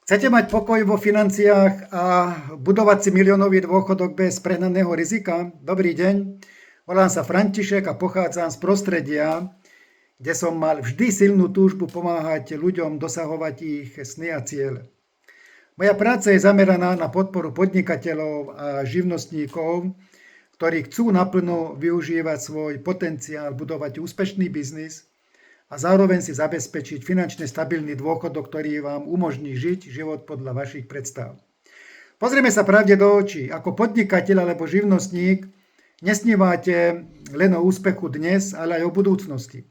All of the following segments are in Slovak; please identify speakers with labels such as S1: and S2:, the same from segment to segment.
S1: Chcete mať pokoj vo financiách a budovať si miliónový dôchodok bez prehnaného rizika? Dobrý deň, volám sa František a pochádzam z prostredia, kde som mal vždy silnú túžbu pomáhať ľuďom dosahovať ich sny a ciele. Moja práca je zameraná na podporu podnikateľov a živnostníkov, ktorí chcú naplno využívať svoj potenciál, budovať úspešný biznis a zároveň si zabezpečiť finančne stabilný dôchodok, ktorý vám umožní žiť život podľa vašich predstav. Pozrieme sa pravde do očí. Ako podnikateľ alebo živnostník nesnívate len o úspechu dnes, ale aj o budúcnosti.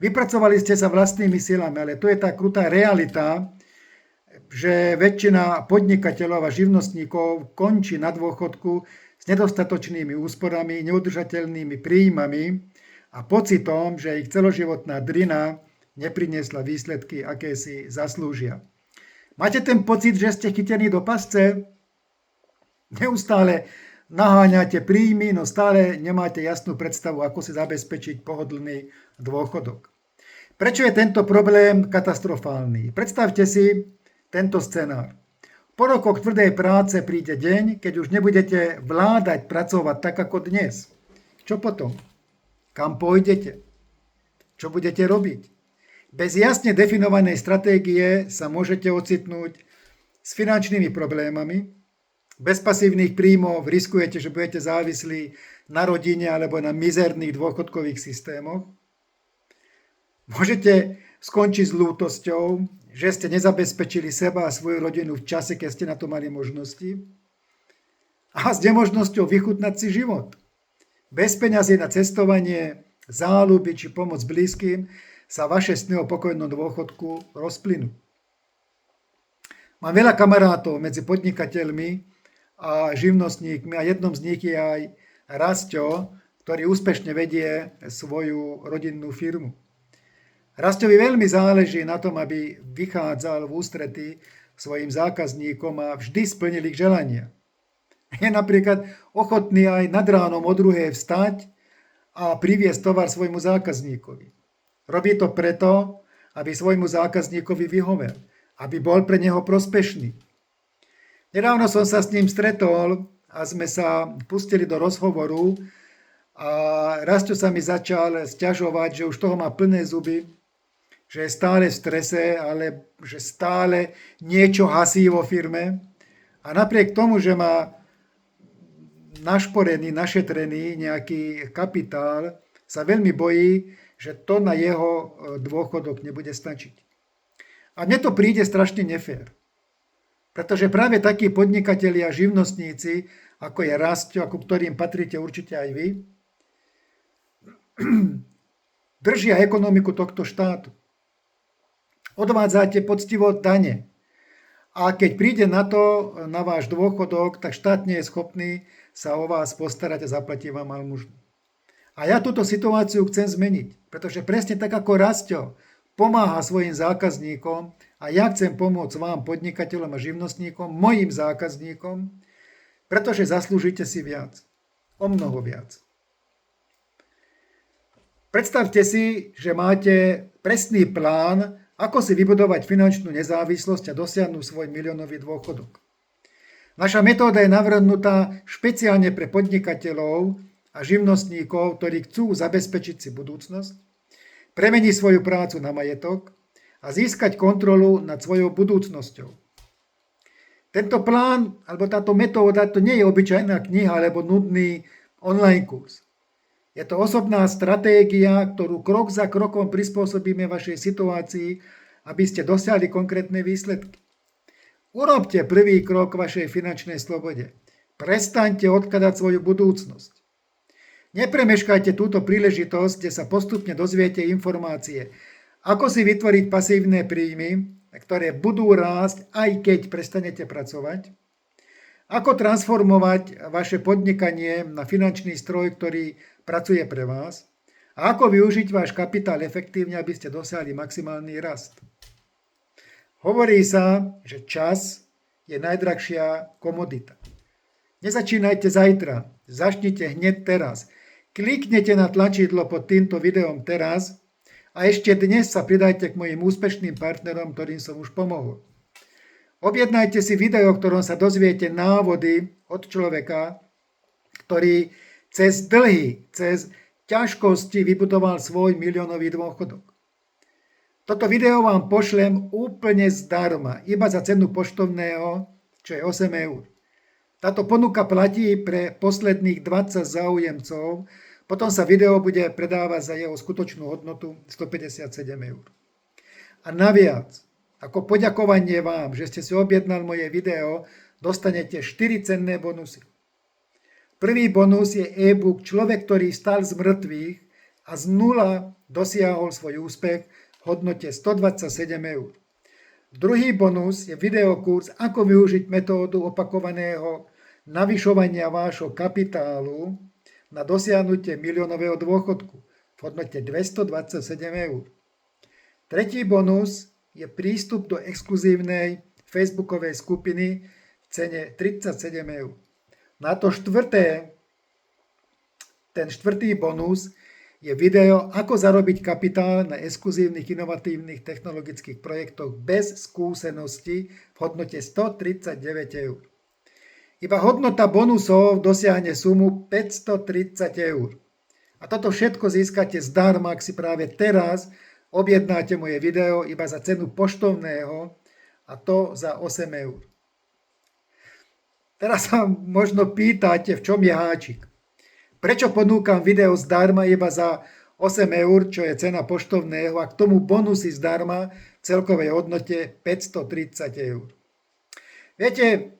S1: Vypracovali ste sa vlastnými silami, ale to je tá krutá realita, že väčšina podnikateľov a živnostníkov končí na dôchodku s nedostatočnými úsporami, neudržateľnými príjmami a pocitom, že ich celoživotná drina nepriniesla výsledky, aké si zaslúžia. Máte ten pocit, že ste chytení do pasce? Neustále naháňate príjmy, no stále nemáte jasnú predstavu, ako si zabezpečiť pohodlný dôchodok. Prečo je tento problém katastrofálny? Predstavte si tento scenár. Po rokoch tvrdej práce príde deň, keď už nebudete vládať pracovať tak ako dnes. Čo potom? Kam pôjdete? Čo budete robiť? Bez jasne definovanej stratégie sa môžete ocitnúť s finančnými problémami. Bez pasívnych príjmov riskujete, že budete závislí na rodine alebo na mizerných dôchodkových systémoch. Môžete skončiť s lútosťou, že ste nezabezpečili seba a svoju rodinu v čase, keď ste na to mali možnosti. A s nemožnosťou vychutnať si život. Bez peňazí na cestovanie, záľuby či pomoc blízkym sa vaše sny o pokojnom dôchodku rozplynú. Mám veľa kamarátov medzi podnikateľmi a živnostníkmi a jednom z nich je aj Rasťo, ktorý úspešne vedie svoju rodinnú firmu. Rasťovi veľmi záleží na tom, aby vychádzal v ústrety svojim zákazníkom a vždy splnil ich želania. Je napríklad ochotný aj nad ránom o 2:00 vstať a priviesť tovar svojmu zákazníkovi. Robí to preto, aby svojmu zákazníkovi vyhovel, aby bol pre neho prospešný. Nedávno som sa s ním stretol a sme sa pustili do rozhovoru a Rasťo sa mi začal sťažovať, že už toho má plné zuby, že je stále v strese, ale že stále niečo hasí vo firme a napriek tomu, že má našporený, našetrený nejaký kapitál, sa veľmi bojí, že to na jeho dôchodok nebude stačiť. A mne to príde strašne nefér. Pretože práve takí podnikatelia, živnostníci, ako je Rasťo, ako ktorým patríte určite aj vy, držia ekonomiku tohto štátu. Odvádzate poctivo dane. A keď príde na to, na váš dôchodok, tak štát nie je schopný sa o vás postarať a zaplatí vám almužnu. A ja túto situáciu chcem zmeniť, pretože presne tak ako Rasťo pomáha svojim zákazníkom a ja chcem pomôcť vám, podnikateľom a živnostníkom, mojim zákazníkom, pretože zaslúžite si viac. O mnoho viac. Predstavte si, že máte presný plán, ako si vybudovať finančnú nezávislosť a dosiahnuť svoj miliónový dôchodok. Naša metóda je navrhnutá špeciálne pre podnikateľov a živnostníkov, ktorí chcú zabezpečiť si budúcnosť, premeniť svoju prácu na majetok a získať kontrolu nad svojou budúcnosťou. Tento plán alebo táto metóda to nie je obyčajná kniha alebo nudný online kurz. Je to osobná stratégia, ktorú krok za krokom prispôsobíme vašej situácii, aby ste dosiahli konkrétne výsledky. Urobte prvý krok k vašej finančnej slobode. Prestaňte odkladať svoju budúcnosť. Nepremeškajte túto príležitosť, kde sa postupne dozviete informácie, ako si vytvoriť pasívne príjmy, ktoré budú rásť, aj keď prestanete pracovať, ako transformovať vaše podnikanie na finančný stroj, ktorý pracuje pre vás, a ako využiť váš kapitál efektívne, aby ste dosiahli maximálny rast. Hovorí sa, že čas je najdrahšia komodita. Nezačínajte zajtra, začnite hneď teraz. Kliknete na tlačidlo pod týmto videom teraz a ešte dnes sa pridajte k mojim úspešným partnerom, ktorým som už pomohol. Objednajte si video, v ktorom sa dozviete návody od človeka, ktorý cez dlhy, cez ťažkosti vybudoval svoj miliónový dôchodok. Toto video vám pošlem úplne zdarma, iba za cenu poštovného, čo je 8 eur. Táto ponuka platí pre posledných 20 záujemcov, potom sa video bude predávať za jeho skutočnú hodnotu 157 eur. A naviac, ako poďakovanie vám, že ste si objednali moje video, dostanete 4 cenné bonusy. Prvý bonus je e-book Človek, ktorý stal z mŕtvych a z nula dosiahol svoj úspech v hodnote 127 eur. Druhý bonus je videokurs Ako využiť metódu opakovaného navyšovania vášho kapitálu na dosiahnutie miliónového dôchodku v hodnote 227 eur. Tretí bonus je prístup do exkluzívnej facebookovej skupiny v cene 37 eur. Na to ten štvrtý bonus je video Ako zarobiť kapitál na exkluzívnych inovatívnych technologických projektoch bez skúseností v hodnote 139 eur. Iba hodnota bonusov dosiahne sumu 530 eur. A toto všetko získate zdarma, ak si práve teraz objednáte moje video iba za cenu poštovného, a to za 8 eur. Teraz sa možno pýtate, v čom je háčik. Prečo ponúkam video zdarma iba za 8 eur, čo je cena poštovného, a k tomu bonusy zdarma v celkovej hodnote 530 eur. Viete,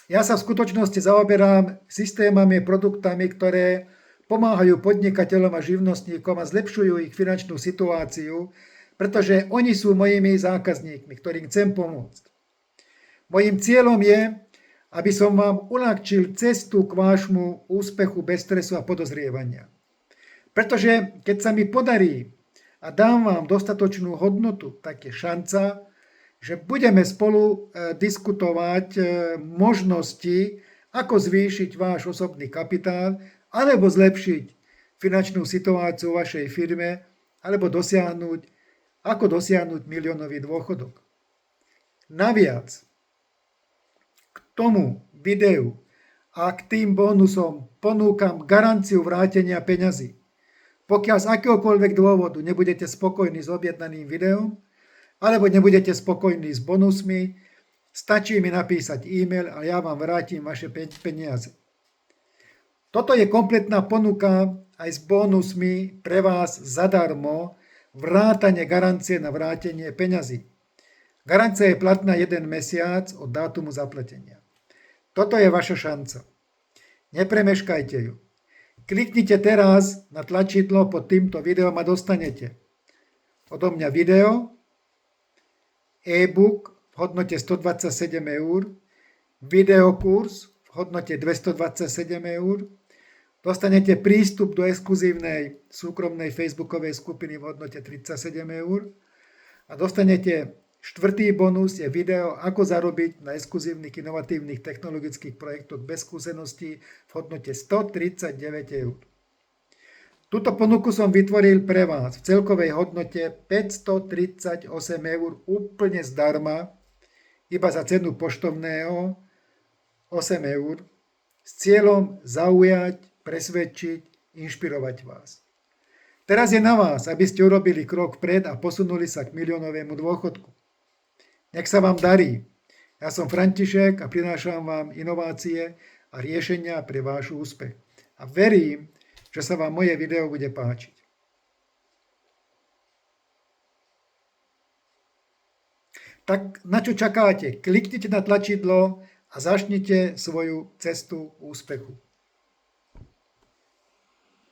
S1: ja sa v skutočnosti zaoberám systémami, produktami, ktoré pomáhajú podnikateľom a živnostníkom a zlepšujú ich finančnú situáciu, pretože oni sú mojimi zákazníkmi, ktorým chcem pomôcť. Mojím cieľom je, aby som vám uľahčil cestu k vášmu úspechu bez stresu a podozrievania. Pretože keď sa mi podarí a dám vám dostatočnú hodnotu, tak je šanca, že budeme spolu diskutovať možnosti, ako zvýšiť váš osobný kapitál, alebo zlepšiť finančnú situáciu v vašej firme, alebo ako dosiahnuť miliónový dôchodok. Naviac, k tomu videu a k tým bonusom ponúkam garanciu vrátenia peňazí. Pokiaľ z akéhokoľvek dôvodu nebudete spokojní s objednaným videom, alebo nebudete spokojní s bonusmi, stačí mi napísať e-mail a ja vám vrátim vaše peniaze. Toto je kompletná ponuka aj s bonusmi pre vás zadarmo, vrátane garancie na vrátenie peňazí. Garancia je platná 1 mesiac od dátumu zaplatenia. Toto je vaša šanca. Nepremeškajte ju. Kliknite teraz na tlačidlo pod týmto videom a dostanete odo mňa video, e-book v hodnote 127 eur, videokurs v hodnote 227 eur, dostanete prístup do exkluzívnej súkromnej facebookovej skupiny v hodnote 37 eur a dostanete štvrtý bonus je video Ako zarobiť na exkluzívnych inovatívnych technologických projektoch bez skúseností v hodnote 139 eur. Túto ponuku som vytvoril pre vás v celkovej hodnote 538 eur úplne zdarma, iba za cenu poštovného 8 eur, s cieľom zaujať, presvedčiť, inšpirovať vás. Teraz je na vás, aby ste urobili krok vpred a posunuli sa k miliónovému dôchodku. Nech sa vám darí. Ja som František a prinášam vám inovácie a riešenia pre váš úspech. A verím, že sa vám moje video bude páčiť. Tak na čo čakáte? Kliknite na tlačidlo a začnite svoju cestu úspechu.